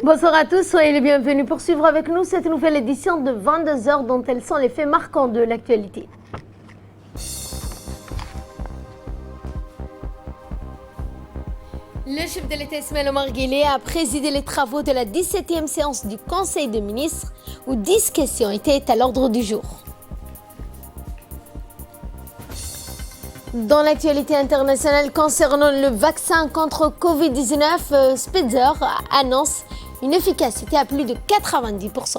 Bonsoir à tous, soyez les bienvenus pour suivre avec nous cette nouvelle édition de 22 heures dont elles sont les faits marquants de l'actualité. Le chef de l'État Ismaël Omar Guelleh a présidé les travaux de la 17e séance du Conseil des ministres où 10 questions étaient à l'ordre du jour. Dans l'actualité internationale concernant le vaccin contre Covid-19, Pfizer annonce une efficacité à plus de 90%.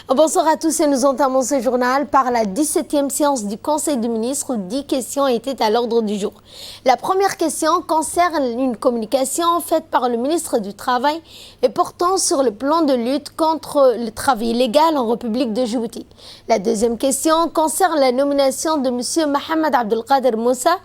Bonsoir à tous et nous entamons ce journal par la 17e séance du Conseil des ministres où 10 questions étaient à l'ordre du jour. La première question concerne une communication faite par le ministre du Travail et portant sur le plan de lutte contre le travail illégal en République de Djibouti. La deuxième question concerne la nomination de M. Mohamed Abdelkader Moussa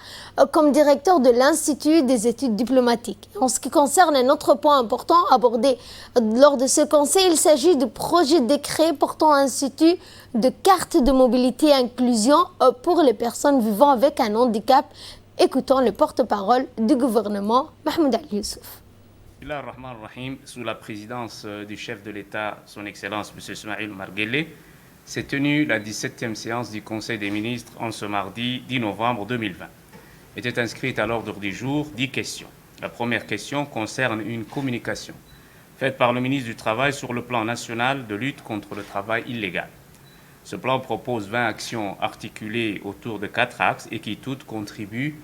comme directeur de l'Institut des études diplomatiques. En ce qui concerne un autre point important abordé lors de ce conseil, il s'agit du projet de décret portant un institut de carte de mobilité et inclusion pour les personnes vivant avec un handicap. Écoutons le porte-parole du gouvernement, Mahmoud Ali Youssouf. Sous la présidence du chef de l'État, son Excellence M. Ismaël Omar Guelleh, s'est tenue la 17e séance du Conseil des ministres en ce mardi 10 novembre 2020. Était inscrite à l'ordre du jour 10 questions. La première question concerne une communication faite par le ministre du Travail sur le plan national de lutte contre le travail illégal. Ce plan propose 20 actions articulées autour de 4 axes et qui toutes contribuent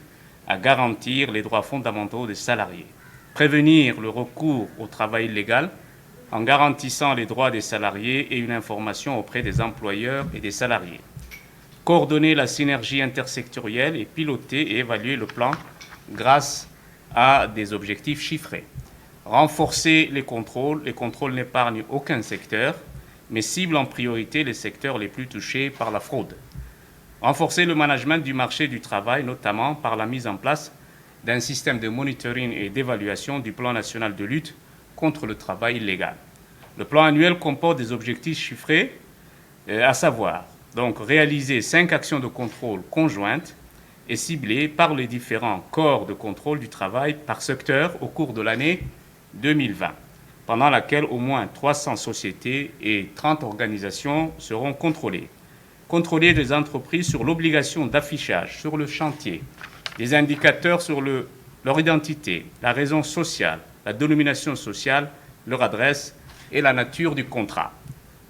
à garantir les droits fondamentaux des salariés. Prévenir le recours au travail illégal en garantissant les droits des salariés et une information auprès des employeurs et des salariés. Coordonner la synergie intersectorielle et piloter et évaluer le plan grâce à des objectifs chiffrés. Renforcer les contrôles n'épargnent aucun secteur, mais ciblent en priorité les secteurs les plus touchés par la fraude. Renforcer le management du marché du travail, notamment par la mise en place d'un système de monitoring et d'évaluation du plan national de lutte contre le travail illégal. Le plan annuel comporte des objectifs chiffrés, à savoir donc réaliser 5 actions de contrôle conjointes et ciblées par les différents corps de contrôle du travail par secteur au cours de l'année 2020, pendant laquelle au moins 300 sociétés et 30 organisations seront contrôlées. Contrôler les entreprises sur l'obligation d'affichage sur le chantier, des indicateurs sur leur identité, la raison sociale, la dénomination sociale, leur adresse et la nature du contrat.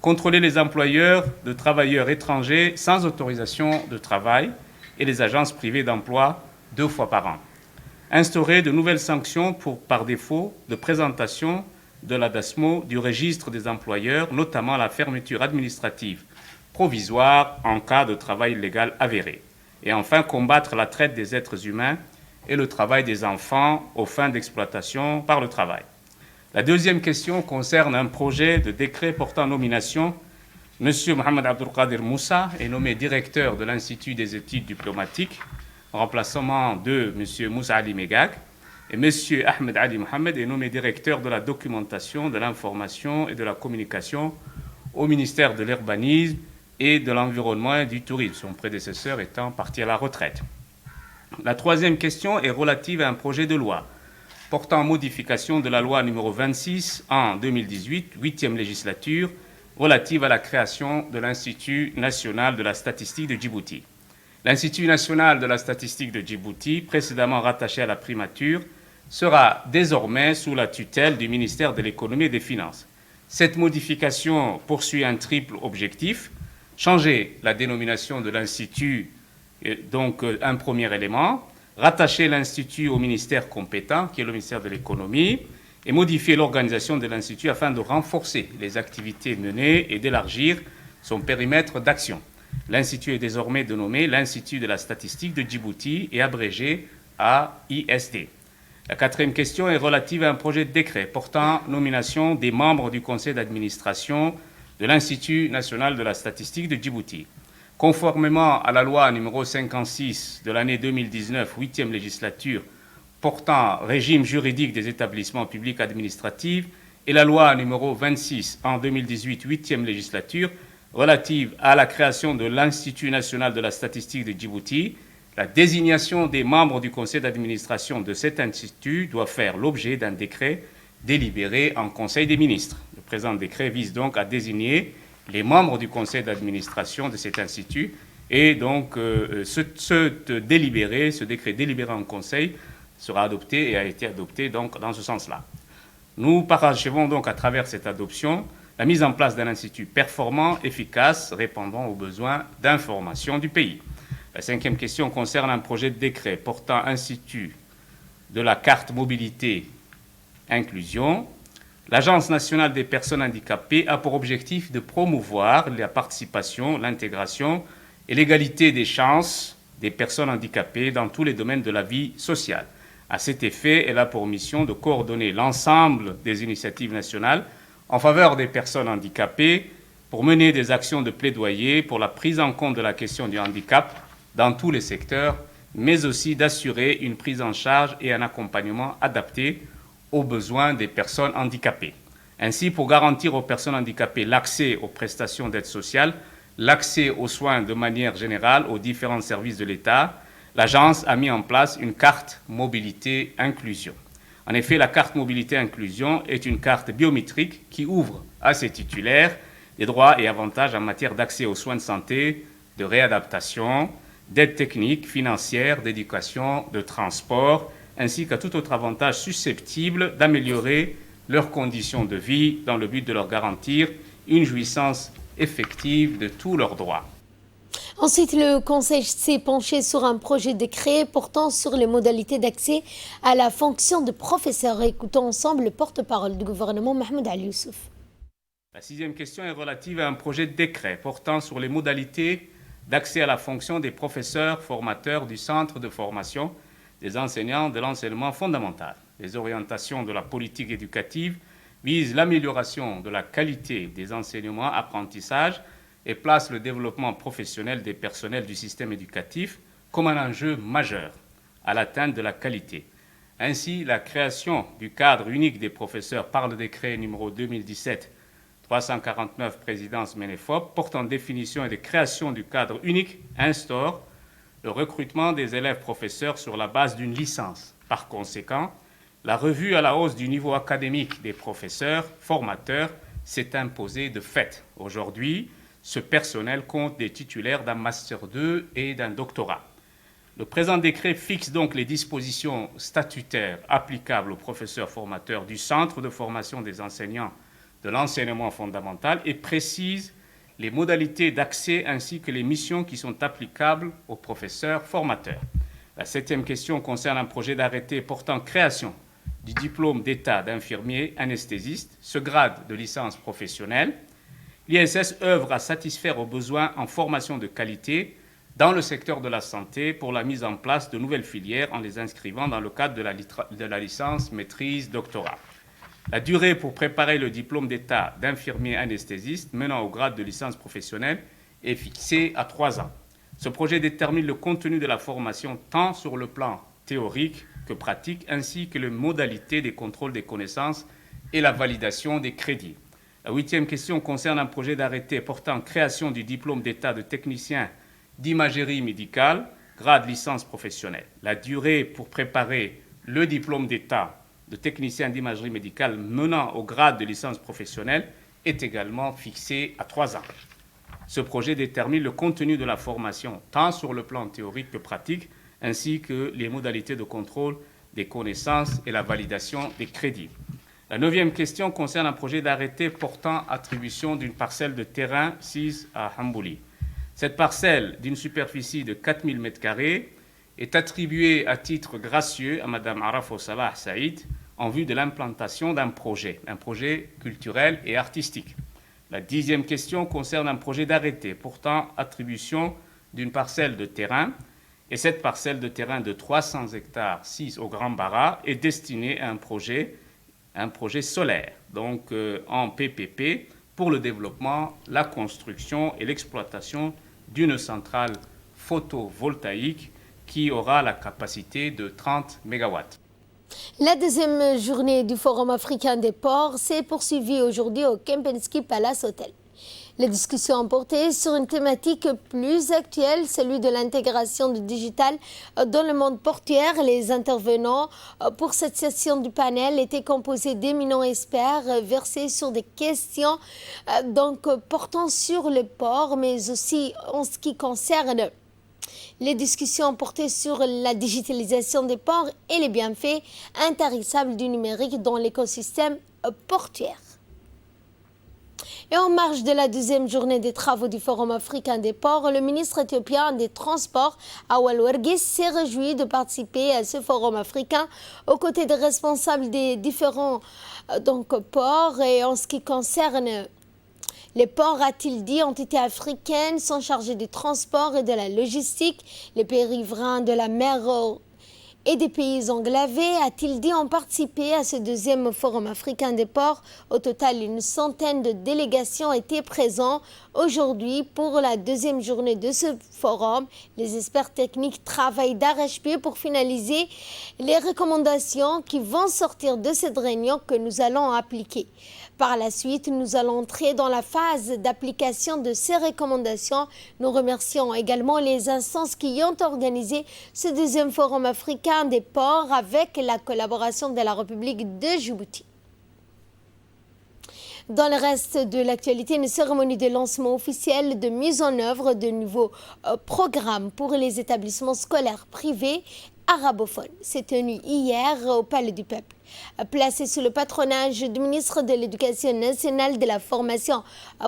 Contrôler les employeurs de travailleurs étrangers sans autorisation de travail et les agences privées d'emploi 2 fois par an. Instaurer de nouvelles sanctions par défaut de présentation de la DASMO du registre des employeurs, notamment la fermeture administrative provisoire en cas de travail illégal avéré. Et enfin, combattre la traite des êtres humains et le travail des enfants aux fins d'exploitation par le travail. La deuxième question concerne un projet de décret portant nomination. M. Mohamed Abdelkader Moussa est nommé directeur de l'Institut des études diplomatiques, en remplacement de M. Moussa Ali Megag, et M. Ahmed Ali Mohamed est nommé directeur de la documentation, de l'information et de la communication au ministère de l'Urbanisme et de l'Environnement et du Tourisme, son prédécesseur étant parti à la retraite. La troisième question est relative à un projet de loi portant modification de la loi numéro 26 en 2018, 8e législature, relative à la création de l'Institut national de la statistique de Djibouti. L'Institut national de la statistique de Djibouti, précédemment rattaché à la primature, sera désormais sous la tutelle du ministère de l'Économie et des Finances. Cette modification poursuit un triple objectif: changer la dénomination de l'Institut, donc un premier élément, rattacher l'Institut au ministère compétent, qui est le ministère de l'Économie, et modifier l'organisation de l'Institut afin de renforcer les activités menées et d'élargir son périmètre d'action. L'Institut est désormais dénommé l'Institut de la statistique de Djibouti et abrégé AISD. La quatrième question est relative à un projet de décret portant nomination des membres du conseil d'administration de l'Institut national de la statistique de Djibouti. Conformément à la loi numéro 56 de l'année 2019, 8e législature, portant régime juridique des établissements publics administratifs, et la loi numéro 26 en 2018, 8e législature, relative à la création de l'Institut national de la statistique de Djibouti, la désignation des membres du conseil d'administration de cet institut doit faire l'objet d'un décret délibéré en Conseil des ministres. Le présent décret vise donc à désigner les membres du conseil d'administration de cet institut et donc ce décret délibéré en conseil sera adopté et a été adopté donc dans ce sens-là. Nous parachevons donc à travers cette adoption la mise en place d'un institut performant, efficace, répondant aux besoins d'information du pays. La cinquième question concerne un projet de décret portant institut de la carte mobilité inclusion. L'Agence nationale des personnes handicapées a pour objectif de promouvoir la participation, l'intégration et l'égalité des chances des personnes handicapées dans tous les domaines de la vie sociale. À cet effet, elle a pour mission de coordonner l'ensemble des initiatives nationales en faveur des personnes handicapées pour mener des actions de plaidoyer pour la prise en compte de la question du handicap dans tous les secteurs, mais aussi d'assurer une prise en charge et un accompagnement adapté aux besoins des personnes handicapées. Ainsi, pour garantir aux personnes handicapées l'accès aux prestations d'aide sociale, l'accès aux soins de manière générale aux différents services de l'État, l'agence a mis en place une carte mobilité inclusion. En effet, la carte mobilité inclusion est une carte biométrique qui ouvre à ses titulaires des droits et avantages en matière d'accès aux soins de santé, de réadaptation, d'aide technique, financière, d'éducation, de transport, ainsi qu'à tout autre avantage susceptible d'améliorer leurs conditions de vie dans le but de leur garantir une jouissance effective de tous leurs droits. Ensuite, le Conseil s'est penché sur un projet de décret portant sur les modalités d'accès à la fonction de professeur. Écoutons ensemble le porte-parole du gouvernement, Mahmoud Ali Youssouf. La sixième question est relative à un projet de décret portant sur les modalités d'accès à la fonction des professeurs formateurs du centre de formation des enseignants de l'enseignement fondamental. Les orientations de la politique éducative visent l'amélioration de la qualité des enseignements apprentissages et placent le développement professionnel des personnels du système éducatif comme un enjeu majeur à l'atteinte de la qualité. Ainsi, la création du cadre unique des professeurs par le décret numéro 2017-349 présidence MENEFOP portant définition et de création du cadre unique instaure le recrutement des élèves professeurs sur la base d'une licence. Par conséquent, la revue à la hausse du niveau académique des professeurs formateurs s'est imposée de fait. Aujourd'hui, ce personnel compte des titulaires d'un Master 2 et d'un doctorat. Le présent décret fixe donc les dispositions statutaires applicables aux professeurs formateurs du Centre de formation des enseignants de l'enseignement fondamental et précise les modalités d'accès ainsi que les missions qui sont applicables aux professeurs formateurs. La septième question concerne un projet d'arrêté portant création du diplôme d'État d'infirmier anesthésiste, ce grade de licence professionnelle. L'ISS œuvre à satisfaire aux besoins en formation de qualité dans le secteur de la santé pour la mise en place de nouvelles filières en les inscrivant dans le cadre de la licence maîtrise doctorat. La durée pour préparer le diplôme d'État d'infirmier anesthésiste menant au grade de licence professionnelle est fixée à 3 ans. Ce projet détermine le contenu de la formation tant sur le plan théorique que pratique, ainsi que les modalités des contrôles des connaissances et la validation des crédits. La huitième question concerne un projet d'arrêté portant création du diplôme d'État de technicien d'imagerie médicale, grade licence professionnelle. La durée pour préparer le diplôme d'État de technicien d'imagerie médicale menant au grade de licence professionnelle est également fixée à 3 ans. Ce projet détermine le contenu de la formation, tant sur le plan théorique que pratique, ainsi que les modalités de contrôle des connaissances et la validation des crédits. La neuvième question concerne un projet d'arrêté portant attribution d'une parcelle de terrain sise à Hambouli. Cette parcelle, d'une superficie de 4000 m², est attribuée à titre gracieux à Mme Arafo Salah Saïd en vue de l'implantation d'un projet, un projet culturel et artistique. La 10e question concerne un projet d'arrêté portant attribution d'une parcelle de terrain. Et cette parcelle de terrain de 300 hectares, 6 au Grand Bara, est destinée à un projet solaire, donc en PPP, pour le développement, la construction et l'exploitation d'une centrale photovoltaïque qui aura la capacité de 30 MW. La deuxième journée du Forum africain des ports s'est poursuivie aujourd'hui au Kempinski Palace Hotel. Les discussions ont porté sur une thématique plus actuelle, celui de l'intégration du digital dans le monde portuaire. Les intervenants pour cette session du panel étaient composés d'éminents experts versés sur des questions portant sur le port, mais aussi en ce qui concerne les discussions ont porté sur la digitalisation des ports et les bienfaits intarissables du numérique dans l'écosystème portuaire. Et en marge de la deuxième journée des travaux du Forum africain des ports, le ministre éthiopien des Transports, Awal Wergis, s'est réjoui de participer à ce Forum africain aux côtés des responsables des différents ports. Et en ce qui concerne les ports, a-t-il dit, entités africaines sont chargées du transport et de la logistique. Les pays riverains de la mer et des pays enclavés, a-t-il dit, ont participé à ce deuxième Forum africain des ports. Au total, une centaine de délégations étaient présentes aujourd'hui pour la deuxième journée de ce forum. Les experts techniques travaillent d'arrache-pied pour finaliser les recommandations qui vont sortir de cette réunion que nous allons appliquer. Par la suite, nous allons entrer dans la phase d'application de ces recommandations. Nous remercions également les instances qui ont organisé ce deuxième forum africain des ports avec la collaboration de la République de Djibouti. Dans le reste de l'actualité, une cérémonie de lancement officiel de mise en œuvre de nouveaux programmes pour les établissements scolaires privés arabophones s'est tenue hier au Palais du Peuple. Placé sous le patronage du ministre de l'Éducation nationale et de la formation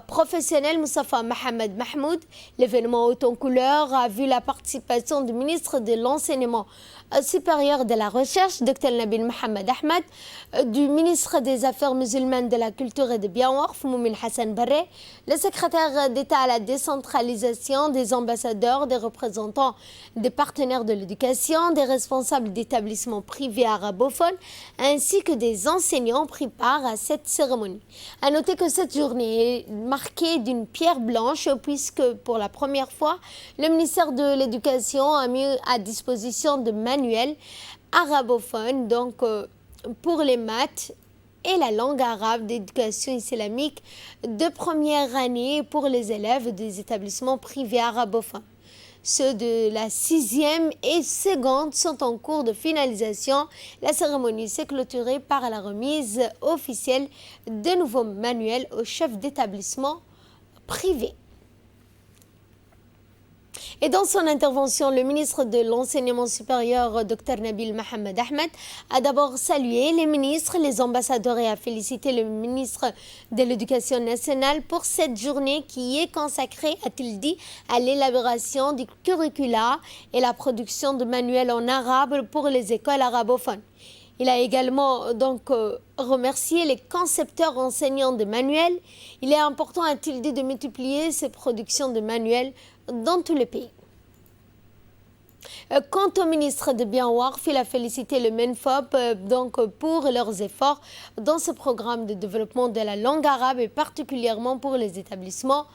professionnelle Moustapha Mohamed Mahmoud, l'événement haut en couleur a vu la participation du ministre de l'Enseignement supérieur de la Recherche, Dr Nabil Mohamed Ahmed, du ministre des Affaires musulmanes, de la Culture et de Bienwarf, Moumin Hassan Barre, le secrétaire d'État à la décentralisation, des ambassadeurs, des représentants des partenaires de l'éducation, des responsables d'établissements privés arabophones, ainsi que des enseignants pris part à cette cérémonie. À noter que cette journée est marquée d'une pierre blanche puisque pour la première fois, le ministère de l'Éducation a mis à disposition de manuels arabophones pour les maths et la langue arabe d'éducation islamique de première année pour les élèves des établissements privés arabophones. Ceux de la 6e et seconde sont en cours de finalisation. La cérémonie s'est clôturée par la remise officielle de nouveaux manuels aux chefs d'établissement privés. Et dans son intervention, le ministre de l'Enseignement supérieur, Dr Nabil Mohamed Ahmed, a d'abord salué les ministres, les ambassadeurs et a félicité le ministre de l'Éducation nationale pour cette journée qui est consacrée, a-t-il dit, à l'élaboration du curricula et la production de manuels en arabe pour les écoles arabophones. Il a également remercié les concepteurs enseignants de manuels. Il est important, a-t-il dit, de multiplier ces productions de manuels dans tout le pays. Quant au ministre de Bienwarf, il a félicité le MENFOP pour leurs efforts dans ce programme de développement de la langue arabe et particulièrement pour les établissements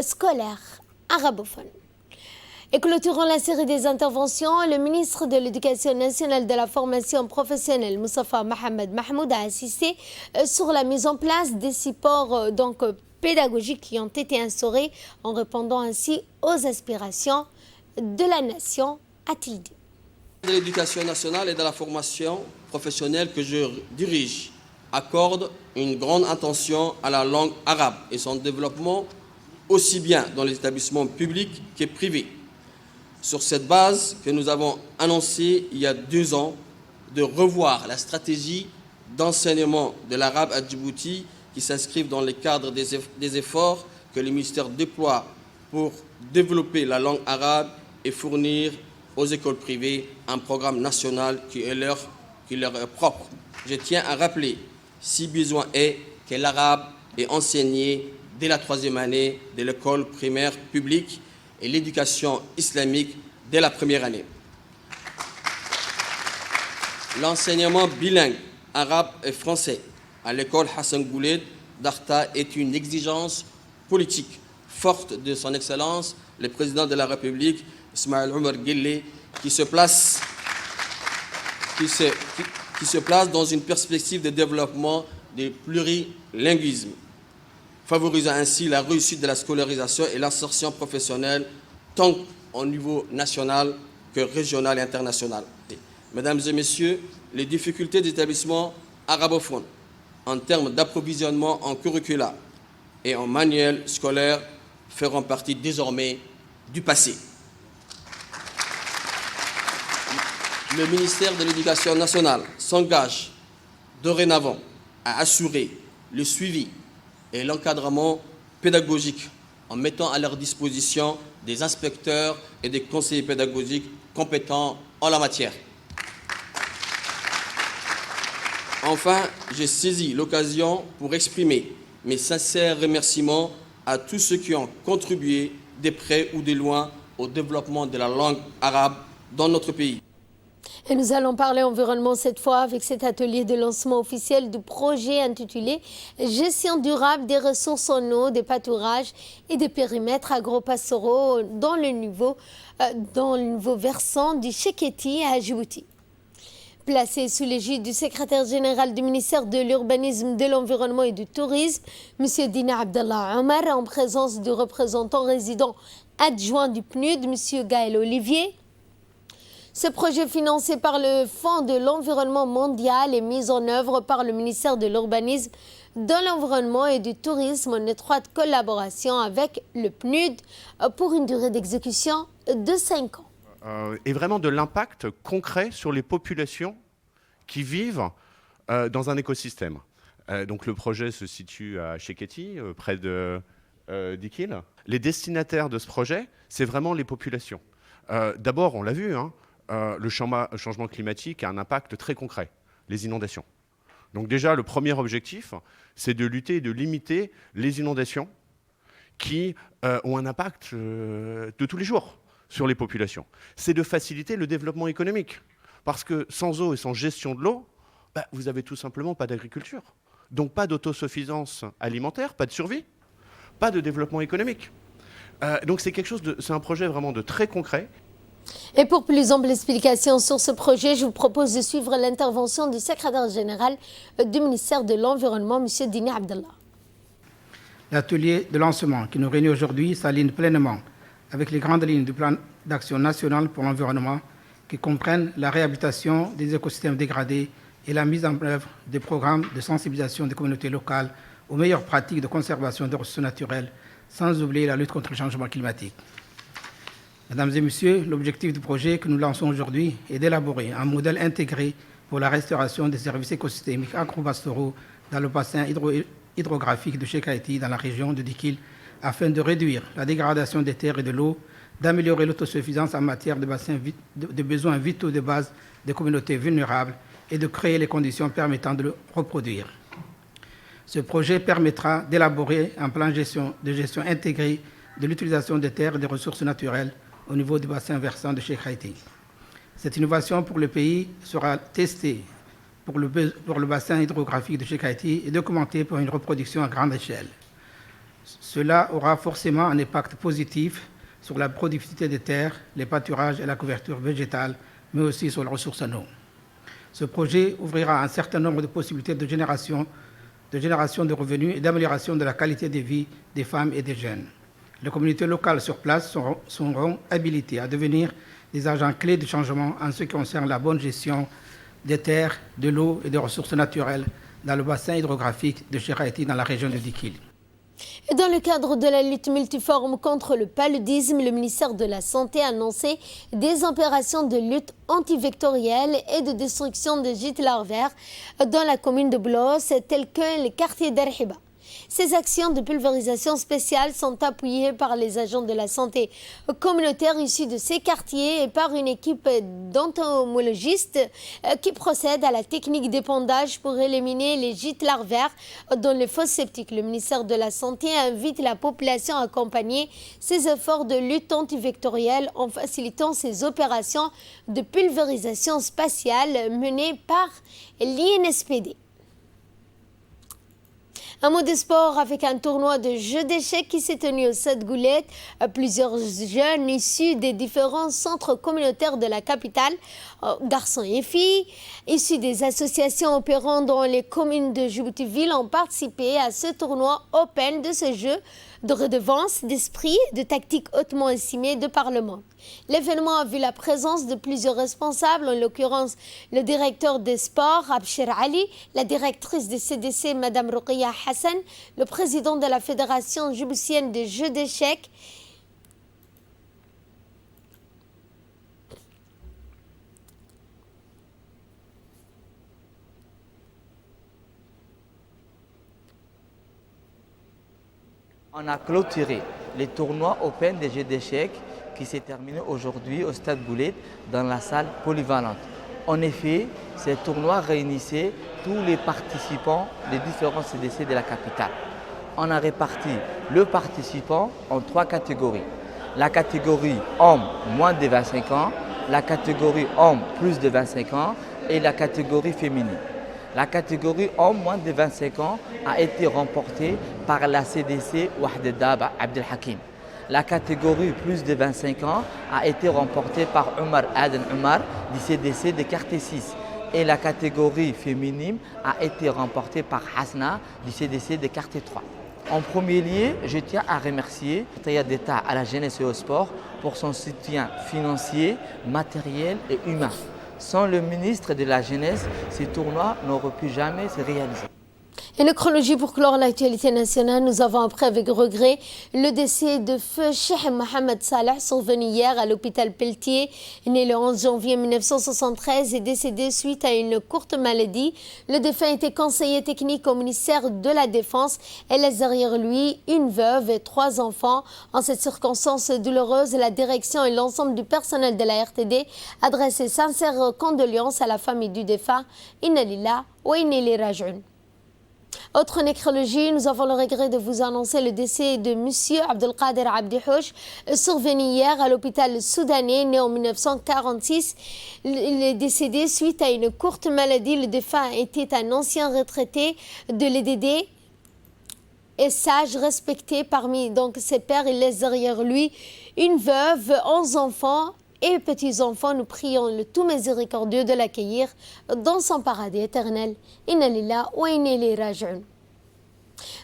scolaires arabophones. Et clôturant la série des interventions, le ministre de l'Éducation nationale et de la formation professionnelle, Moustapha Mohamed Mahmoud, a assisté sur la mise en place des supports pédagogiques qui ont été instaurés en répondant ainsi aux aspirations de la nation, a-t-il dit. De l'Éducation nationale et de la formation professionnelle que je dirige accorde une grande attention à la langue arabe et son développement aussi bien dans les établissements publics que privés. Sur cette base que nous avons annoncé il y a 2 ans de revoir la stratégie d'enseignement de l'arabe à Djibouti qui s'inscrivent dans le cadre des efforts que le ministère déploie pour développer la langue arabe et fournir aux écoles privées un programme national qui leur est propre. Je tiens à rappeler, si besoin est, que l'arabe est enseigné dès la 3e année de l'école primaire publique et l'éducation islamique dès la 1re année. L'enseignement bilingue arabe et français à l'école Hassan Gouled d'Arta est une exigence politique forte de son Excellence, le président de la République, Ismaïl Omar Guelleh, qui se place dans une perspective de développement du plurilinguisme. favorisant ainsi la réussite de la scolarisation et l'insertion professionnelle, tant au niveau national que régional et international. Mesdames et messieurs, les difficultés des établissements arabophones en termes d'approvisionnement en curricula et en manuels scolaires feront partie désormais du passé. Le ministère de l'Éducation nationale s'engage dorénavant à assurer le suivi et l'encadrement pédagogique en mettant à leur disposition des inspecteurs et des conseillers pédagogiques compétents en la matière. Enfin, j'ai saisi l'occasion pour exprimer mes sincères remerciements à tous ceux qui ont contribué de près ou de loin au développement de la langue arabe dans notre pays. Et nous allons parler environnement cette fois avec cet atelier de lancement officiel du projet intitulé « Gestion durable des ressources en eau, des pâturages et des périmètres agro-pastoraux dans le nouveau versant du Cheketi à Djibouti ». Placé sous l'égide du secrétaire général du ministère de l'Urbanisme, de l'Environnement et du Tourisme, M. Dina Abdallah Omar, en présence du représentant résident adjoint du PNUD, M. Gaël Olivier. Ce projet financé par le Fonds de l'Environnement mondial est mis en œuvre par le ministère de l'Urbanisme, de l'Environnement et du Tourisme en étroite collaboration avec le PNUD pour une durée d'exécution de 5 ans. Et vraiment de l'impact concret sur les populations qui vivent dans un écosystème. Donc le projet se situe à Cheketi, près de d'Ikil. Les destinataires de ce projet, c'est vraiment les populations. D'abord, on l'a vu, hein, le changement climatique a un impact très concret, les inondations. Donc déjà, le premier objectif, c'est de lutter et de limiter les inondations qui ont un impact de tous les jours sur les populations. C'est de faciliter le développement économique. Parce que sans eau et sans gestion de l'eau, vous n'avez tout simplement pas d'agriculture. Donc pas d'autosuffisance alimentaire, pas de survie, pas de développement économique. Donc c'est un projet vraiment de très concret. Et pour plus ample explication sur ce projet, je vous propose de suivre l'intervention du secrétaire général du ministère de l'Environnement, M. Dina Abdallah. L'atelier de lancement qui nous réunit aujourd'hui s'aligne pleinement avec les grandes lignes du plan d'action national pour l'environnement qui comprennent la réhabilitation des écosystèmes dégradés et la mise en œuvre des programmes de sensibilisation des communautés locales aux meilleures pratiques de conservation des ressources naturelles, sans oublier la lutte contre le changement climatique. Mesdames et messieurs, l'objectif du projet que nous lançons aujourd'hui est d'élaborer un modèle intégré pour la restauration des services écosystémiques agro-pastoraux dans le bassin hydrographique de Cheketi, dans la région de Dikil, afin de réduire la dégradation des terres et de l'eau, d'améliorer l'autosuffisance en matière de besoins vitaux de base des communautés vulnérables et de créer les conditions permettant de le reproduire. Ce projet permettra d'élaborer un plan de gestion intégré de l'utilisation des terres et des ressources naturelles au niveau du bassin versant de Cheketi. Cette innovation pour le pays sera testée pour le bassin hydrographique de Cheketi et documentée pour une reproduction à grande échelle. Cela aura forcément un impact positif sur la productivité des terres, les pâturages et la couverture végétale, mais aussi sur les ressources en eau. Ce projet ouvrira un certain nombre de possibilités de génération de revenus et d'amélioration de la qualité de vie des femmes et des jeunes. Les communautés locales sur place seront habilitées à devenir des agents clés de changement en ce qui concerne la bonne gestion des terres, de l'eau et des ressources naturelles dans le bassin hydrographique de Cheketi dans la région de Dikil. Et dans le cadre de la lutte multiforme contre le paludisme, le ministère de la Santé a annoncé des opérations de lutte antivectorielle et de destruction de gîtes larvaires dans la commune de Blos, tels que les quartiers d'Arhiba. Ces actions de pulvérisation spéciale sont appuyées par les agents de la santé communautaire issus de ces quartiers et par une équipe d'entomologistes qui procède à la technique d'épandage pour éliminer les gîtes larvaires dans les fosses septiques. Le ministère de la Santé invite la population à accompagner ces efforts de lutte antivectorielle en facilitant ces opérations de pulvérisation spatiale menées par l'INSPD. Un mot de sport avec un tournoi de jeux d'échecs qui s'est tenu au Stade Goulette. Plusieurs jeunes issus des différents centres communautaires de la capitale, garçons et filles, issus des associations opérant dans les communes de Djibouti-Ville, ont participé à ce tournoi open de ce jeu de redevance, d'esprit, de tactique hautement estimée de par le monde. L'événement a vu la présence de plusieurs responsables, en l'occurrence le directeur des sports, Abshir Ali, la directrice des CDC, Mme Ruqiyya Hassan, le président de la Fédération djiboutienne des jeux d'échecs, On a clôturé les tournois Open des jeux d'échecs qui s'est terminé aujourd'hui au Stade Goulette dans la salle polyvalente. En effet, ces tournois réunissaient tous les participants des différents CDC de la capitale. On a réparti le participant en 3 catégories. La catégorie homme moins de 25 ans, la catégorie homme plus de 25 ans et la catégorie féminine. La catégorie homme moins de 25 ans a été remportée par la CDC Wahd Daba Abdel Hakim. La catégorie plus de 25 ans a été remportée par Omar Aden Omar du CDC de Quartier 6. Et la catégorie féminine a été remportée par Hasna du CDC de Quartier 3. En premier lieu, je tiens à remercier le secrétariat d'État à la jeunesse et au sport pour son soutien financier, matériel et humain. Sans le ministre de la Jeunesse, ces tournois n'auraient pu jamais se réaliser. Et une chronologie pour clore l'actualité nationale, nous avons appris avec regret le décès de feu Cheikh Mohamed Salah, survenu hier à l'hôpital Pelletier. Né le 11 janvier 1973 et décédé suite à une courte maladie. Le défunt était conseiller technique au ministère de la Défense et laisse derrière lui une veuve et 3 enfants. En cette circonstance douloureuse, la direction et l'ensemble du personnel de la RTD adressent ses sincères condoléances à la famille du défunt. Inna lillahi wa inna ilayhi raji'un. Autre nécrologie, nous avons le regret de vous annoncer le décès de M. Abdelkader Abdihouch, survenu hier à l'hôpital soudanais, né en 1946. Il est décédé suite à une courte maladie. Le défunt était un ancien retraité de l'EDD et sage, respecté parmi ses pairs. Il laisse derrière lui une veuve, 11 enfants et petits-enfants. Nous prions le tout miséricordieux de l'accueillir dans son paradis éternel. Inna lillahi wa inna ilayhi raji'un.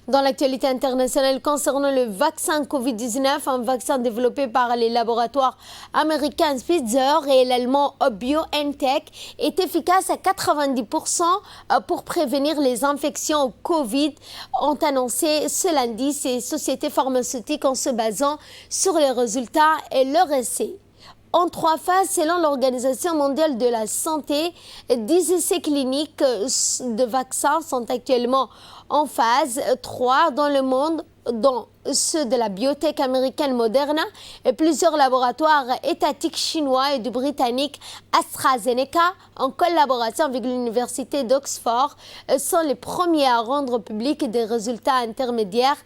Dans l'actualité internationale concernant le vaccin Covid-19, un vaccin développé par les laboratoires américains Pfizer et l'allemand BioNTech est efficace à 90% pour prévenir les infections au Covid, ont annoncé ce lundi ces sociétés pharmaceutiques en se basant sur les résultats et leurs essais. En 3 phases, selon l'Organisation mondiale de la santé, 10 essais cliniques de vaccins sont actuellement en phase 3 dans le monde, dont ceux de la biotech américaine Moderna et plusieurs laboratoires étatiques chinois et du britannique AstraZeneca, en collaboration avec l'université d'Oxford, sont les premiers à rendre public des résultats intermédiaires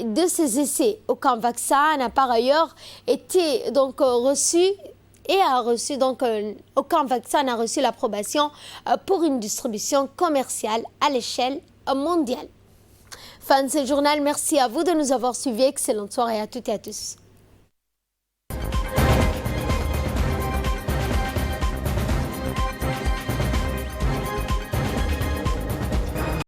de ces essais. Aucun vaccin n'a par ailleurs été reçu et aucun vaccin n'a reçu l'approbation pour une distribution commerciale à l'échelle mondiale. Fin de ce journal, merci à vous de nous avoir suivis. Excellente soirée à toutes et à tous.